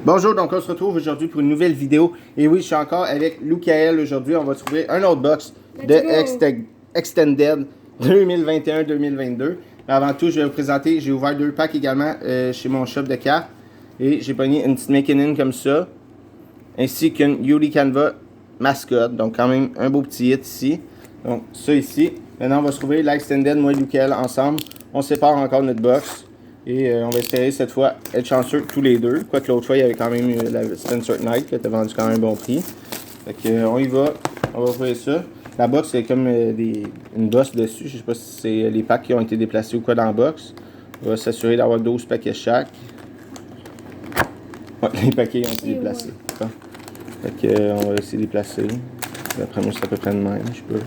Bonjour, donc on se retrouve aujourd'hui pour une nouvelle vidéo. Et oui, je suis encore avec Lucael aujourd'hui. On va trouver un autre box de Extended 2021-2022. Mais avant tout, je vais vous présenter, j'ai ouvert 2 packs également chez mon shop de cartes. Et j'ai pogné une petite McKinnon comme ça. Ainsi qu'une Yuli Canva mascotte. Donc quand même un beau petit hit ici. Donc ça ici. Maintenant, on va se trouver l'Extended, moi et Lucael ensemble. On sépare encore notre box. Et on va espérer cette fois être chanceux tous les deux. Quoique l'autre fois, il y avait quand même eu la Spencer Knight qui était vendue quand même un bon prix. Fait que, on y va. On va ouvrir ça. La box, c'est comme une bosse dessus. Je sais pas si c'est les packs qui ont été déplacés ou quoi dans la box. On va s'assurer d'avoir 12 paquets chaque. Ouais, les paquets ont été déplacés. Ouais. Fait que, on va essayer de déplacer. D'après moi, c'est à peu près de même. Je peux.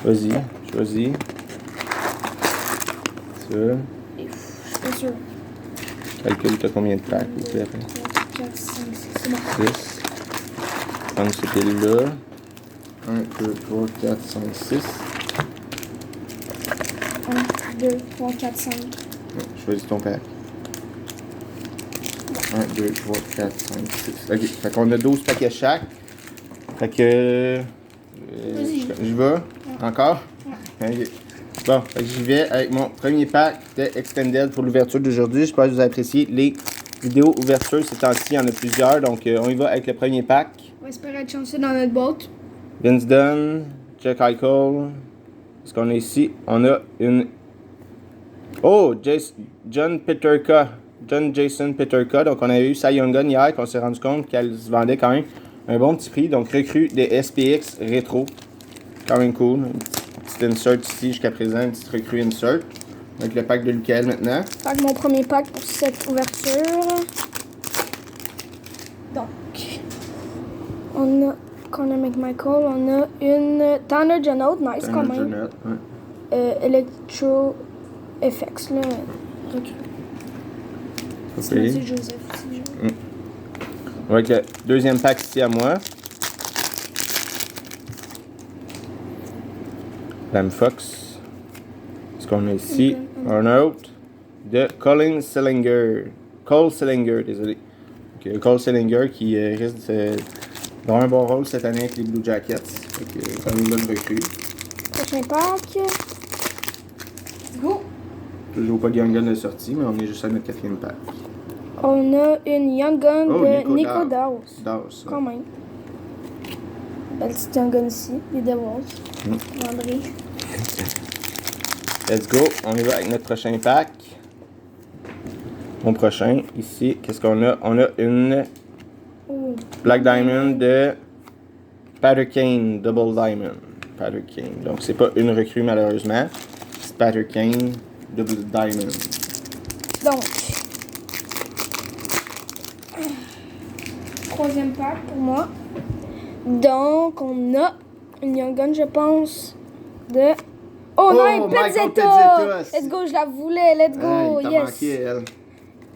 Vas-y, choisis. Ça. Bien sûr. Calcule, t'as combien de packs? 4, 5, 6, c'est bon. 6. Prends ce pile-là. 1, 2, 3, 4, 5, 6. 1, 2, 3, 4, 5. Choisis ton pack. 1, 2, 3, 4, 5, 6. Ok, fait qu'on a 12 paquets chaque. Fait que. J'y vais. Encore? Ok. Bon, fait que j'y vais avec mon premier pack de Extended pour l'ouverture d'aujourd'hui. J'espère que vous appréciez les vidéos ouverture. Ces temps-ci, il y en a plusieurs. Donc, on y va avec le premier pack. On va espérer être chanceux dans notre boîte. Vince Dunn, Jack Eichel. Qu'est-ce qu'on a ici? On a une. Oh! John Jason Peterka. Donc, on avait eu sa Young Gun hier, qu'on s'est rendu compte qu'elle se vendait quand même un bon petit prix. Donc, recrue des SPX rétro. Quand même cool. Petit insert ici jusqu'à présent, une petite recrue insert. Avec le pack de Lucael maintenant. Fait que mon premier pack pour cette ouverture. Donc, on a Connor McMichael, on a une Tanner Janot, nice quand même. Electro FX, là. C'est Joseph aussi. On va avec le deuxième pack ici à moi. Lam Fox. Ce qu'on a ici, un autre de Cole Sillinger, désolé. Okay, Cole Sillinger qui risque d'avoir un bon rôle cette année avec les Blue Jackets. C'est quand même une bonne recrue. Prochain pack. Go! Toujours pas de Young Gun de sortie, mais on est juste à notre 4e pack. On a une Young Gun de Nico Daws. Quand même. Belle petite Young Gun ici, les Devils. André. Let's go, on y va avec notre prochain pack. Mon prochain, ici, qu'est-ce qu'on a? On a une Black Diamond de Patrick Kane, Double Diamond. Patrick Kane. Donc, c'est pas une recrue malheureusement. C'est Patrick Kane, Double Diamond. Donc, troisième pack pour moi. Donc, on a une Young Gun, je pense, de... Oh non, Pezzetta! Let's go, je la voulais, let's go, hey, yes! Manqué, elle.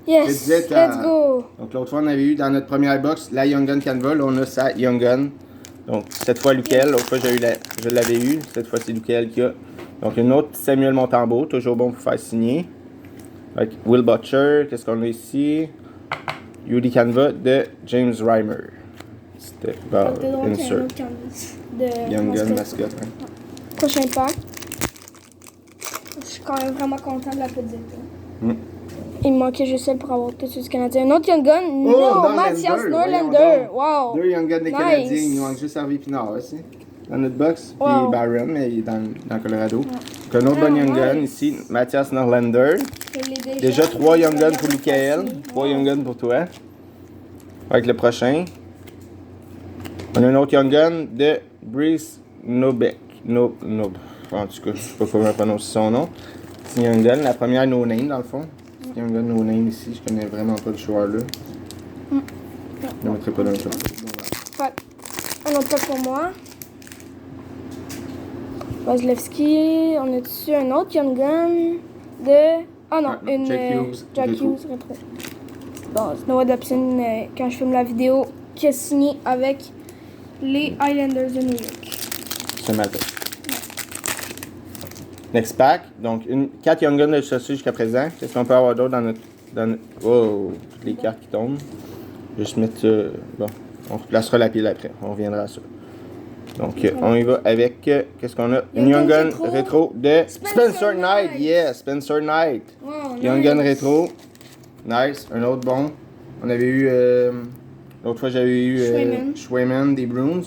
Yes, Pezzetta. let's go! Donc l'autre fois, on avait eu dans notre première box la Young Gun Canva. Là, on a sa Young Gun. Donc cette fois, Lucael. L'autre fois, je l'avais eu. Cette fois, c'est Lucael qui a. Donc une autre Samuel Montembeault, toujours bon pour faire signer. Avec Will Butcher. Qu'est-ce qu'on a ici? Yuli Canva de James Reimer. C'était insert. Young Gun mascotte. Hein. Prochain pack. Je suis quand même vraiment content de la petite. Il me manquait juste celle pour avoir tout sur le Canadien. Un autre Young Gun. Oh, Mathias Norlander. Wow. 2 Young Guns des Canadiens. Il nous manque juste Harvey Pinard aussi. Dans notre box. Puis Byron, mais il est dans Colorado. Donc, un autre bon Young Gun ici. Mathias Norlander. Déjà 3 Young Guns pour Lucael. 3 Young Guns pour toi. Avec le prochain. On a un autre Young Gun de Brice Nobek. En tout cas, je sais pas comment prononcer son nom. C'est Young Gun. La première No Name dans le fond. Young Gun No Name ici. Je connais vraiment pas le joueur là. Je ne mettrai pas dans le top. Un autre pack pour moi. Vasilevski. On a dessus un autre Young Gun de... Ah non, une Jack Hughes rétro. Bon, c'est Noah Dobson, quand je filme la vidéo, qui a signé avec les Islanders de New York. Ce matin. Next pack. Donc, 4 Young Guns de Chelsea jusqu'à présent. Qu'est-ce qu'on peut avoir d'autre dans notre... Oh, toutes les cartes qui tombent. Juste mettre... bon, on replacera la pile après. On reviendra à ça. Donc, on y va avec... qu'est-ce qu'on a? Une Young Gun rétro de Spencer Knight. Yeah, Spencer Knight. Wow, Young Gun rétro. Nice. Un autre bon. On avait eu... l'autre fois, j'avais eu Schwayman des Bruins.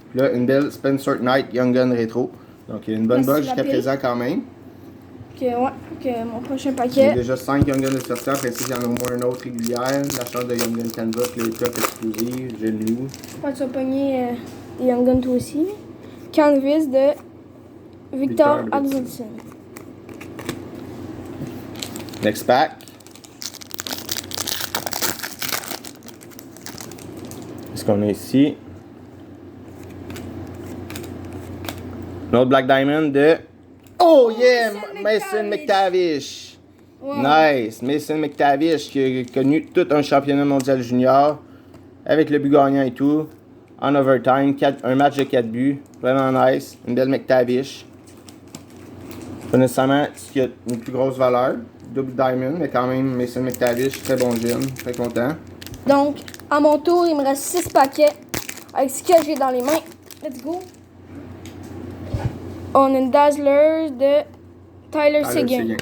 Puis là, une belle Spencer Knight Young Gun rétro. Donc, il y a une bonne box jusqu'à présent quand même. Ok, ouais. Ok, mon prochain Il y paquet. a déjà 5 Young Guns de sortie. Après, il y en a au moins un autre régulière. La chance de Young Gun Canvas, les top exclusifs, j'ai le loup. Pas tu vas pogner des Young Gun toi aussi. Canvas de Victor Arvidsson. Next pack. Qu'est-ce qu'on a ici? Un autre Black Diamond de... Oh yeah! Mason McTavish! Wow. Nice! Mason McTavish qui a connu tout un championnat mondial junior avec le but gagnant et tout. En overtime, un match de 4 buts. Vraiment nice. Une belle McTavish. Pas nécessairement ce qui a une plus grosse valeur. Double Diamond, mais quand même Mason McTavish, très bon jeune. Très content. Donc, à mon tour, il me reste 6 paquets avec ce que j'ai dans les mains. Let's go! On a une Dazzler de Tyler Seguin.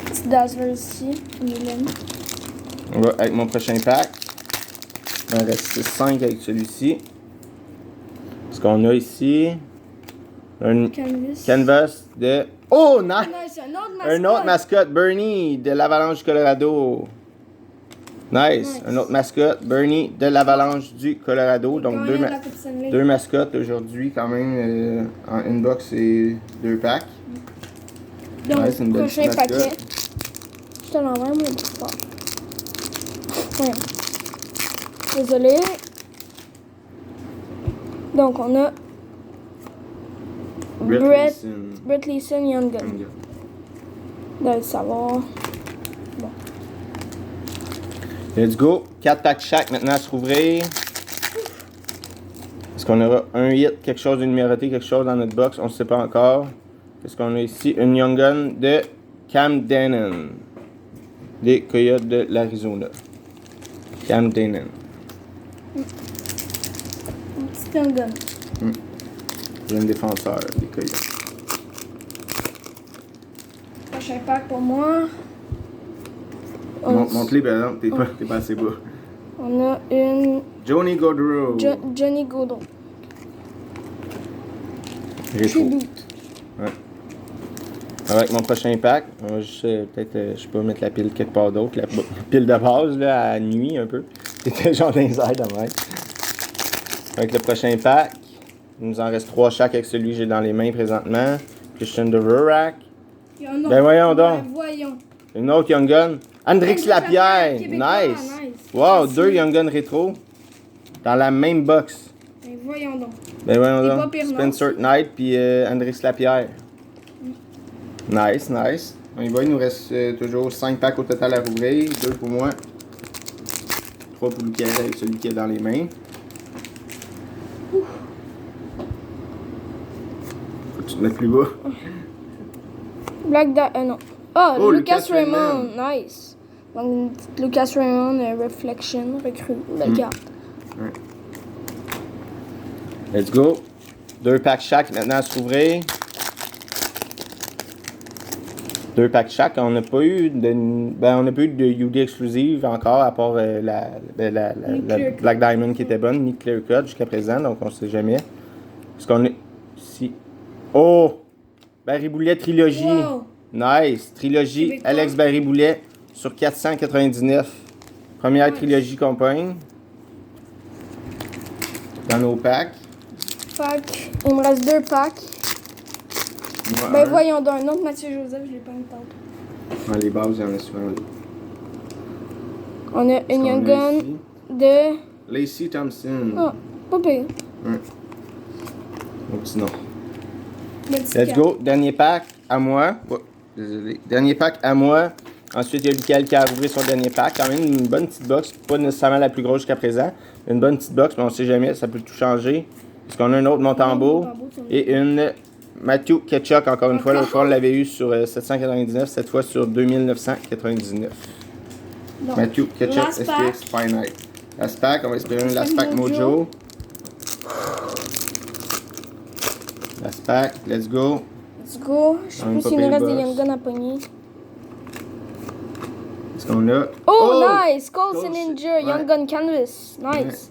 Petit Dazzler ici. On va avec mon prochain pack. Il en reste 5 avec celui-ci. Ce qu'on a ici. Un canvas de... Oh, nice! Nice, Un autre mascotte, Bernie, de l'Avalanche du Colorado. Nice. Un autre mascotte, Bernie, de l'Avalanche du Colorado. Donc, deux mascottes aujourd'hui, quand même, en inbox et 2 packs. Donc, nice, une belle prochain mascotte. paquet. Je te l'envoie, moi, fort. Ouais. Désolé. Donc, on a Brett Leeson Young Gun. Doit le savoir. Bon. Let's go. 4 packs chaque maintenant à se rouvrir. Est-ce qu'on aura un hit, quelque chose de numéroté, quelque chose dans notre box? On ne sait pas encore. Qu'est-ce qu'on a ici? Une Young Gun de Cam Denon. Des Coyotes de l'Arizona. Cam Denon. Un petit Young Gun. Jeune défenseur des Coyotes. Prochain pack pour moi. Montre-les, par exemple, t'es pas assez bas. On a une Johnny Gaudreau. Johnny Gaudreau. Rétro. Tribute. Ouais. Avec mon prochain pack, on va juste peut-être, je sais pas, mettre la pile quelque part d'autre. La pile de base, là, à nuit un peu. C'était genre dans les airs de même. Avec le prochain pack, il nous en reste 3 chaque avec celui que j'ai dans les mains présentement. Christian de Vorak. Ben voyons donc. Une autre Young Gun. Andrix Lapierre. Nice. Wow, 2 Young Gun rétro. Dans la même box. Ben voyons donc. Spencer Knight puis Andrix Lapierre. Nice, nice. On y va, il nous reste toujours 5 packs au total à rouvrir. 2 pour moi. 3 pour Lucas avec celui qui est dans les mains. Faut que tu te mettes plus bas. Non. Oh, Lucas Raymond. Nice. Donc, Lucas Raymond, Reflection, recrue. Belle carte. Ouais. Let's go. 2 packs chaque maintenant à s'ouvrir. 2 packs chaque. On n'a pas eu de UD exclusive encore, à part la Black Diamond qui était bonne, ni Clear Cut jusqu'à présent, donc on ne sait jamais. Est-ce qu'on est ici? Oh! Barry Boulet Trilogie. Wow. Nice. Trilogie Alex Barry Boulet sur 499. Première trilogie qu'on pogne. Dans nos packs. Il me reste 2 packs. Moi, Ben voyons donc, un autre Mathieu Joseph, je l'ai pas mis tantôt. Dans les bases, il y en a souvent. On a une Young Gun de... Lacey Thompson. Oh, pas pire. Ouais. Mon petit nom. Let's go. Dernier pack à moi. Oh, désolé. Dernier pack à moi. Ensuite, il y a Lucas qui a ouvert son dernier pack. Quand même une bonne petite box. Pas nécessairement la plus grosse jusqu'à présent. Une bonne petite box, mais on sait jamais. Ça peut tout changer. Est-ce qu'on a un autre Montembeau et une Matthew Ketchuk, encore une fois. L'autre fois, on l'avait eu sur 799. Cette fois sur 2999. Donc, Matthew Ketchup last pack. SPX Finite. Last pack, on va espérer un Last Last pack Pack Mojo. Mojo. Last pack, let's go. Let's go. Je sais Un pas s'il nous reste des Poppy Young Guns à pogner. Qu'est-ce qu'on a? Oh, nice! Cold Cold Cylinder, ouais. Young Gun Canvas. Nice.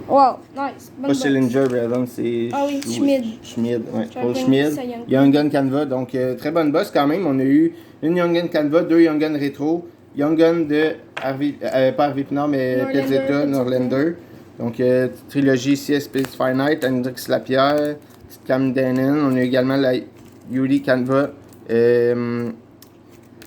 Wow, nice. Bonne Pas box. Cylinder, Brandon, c'est Ah oui, Schmid. Schmid, ouais. J'avais Paul pas Schmid. mis ça, Young Young Gun Canva, donc très bonne boss quand même. On a eu une Young Gun Canva, deux Young Gun Retro, Young Gun de Harvey, pas Harvey Pinard, mais Norlander, Pezzetta, Norlander. Donc trilogie CSP Finite, Hendrix Lapierre, Cam Denon. On a également la Yuri Canva,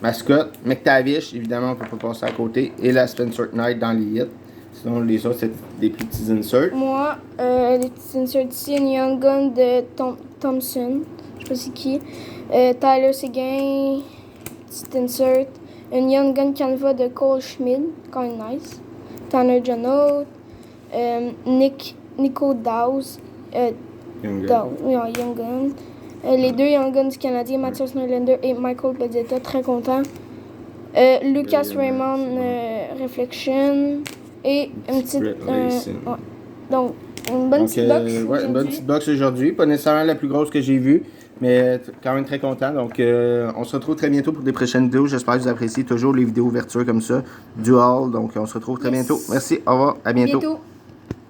Mascotte, McTavish, évidemment on peut pas passer à côté, et la Spencer Knight dans les hits. Sinon les autres c'est des plus petits inserts. Moi, les petits inserts ici, une Young Gun de Thompson. Je sais pas c'est qui. Tyler Seguin, petit insert. Une Young Gun Canva de Cole Schmid, quand même nice. Tanner Janot. Nico Dawes. Young Gun. Young Gun. Les deux Young Guns du Canadien, Mathias Norlander et Michael Pezzetta, très content. Lucas Raymond, Reflection. Et une petite. Ouais. Donc, une bonne petite box. Ouais, une bonne petite box aujourd'hui. Pas nécessairement la plus grosse que j'ai vue, mais quand même très content. Donc, on se retrouve très bientôt pour des prochaines vidéos. J'espère que vous appréciez toujours les vidéos ouverture comme ça, du haul. Donc, on se retrouve très bientôt. Merci, au revoir, à bientôt.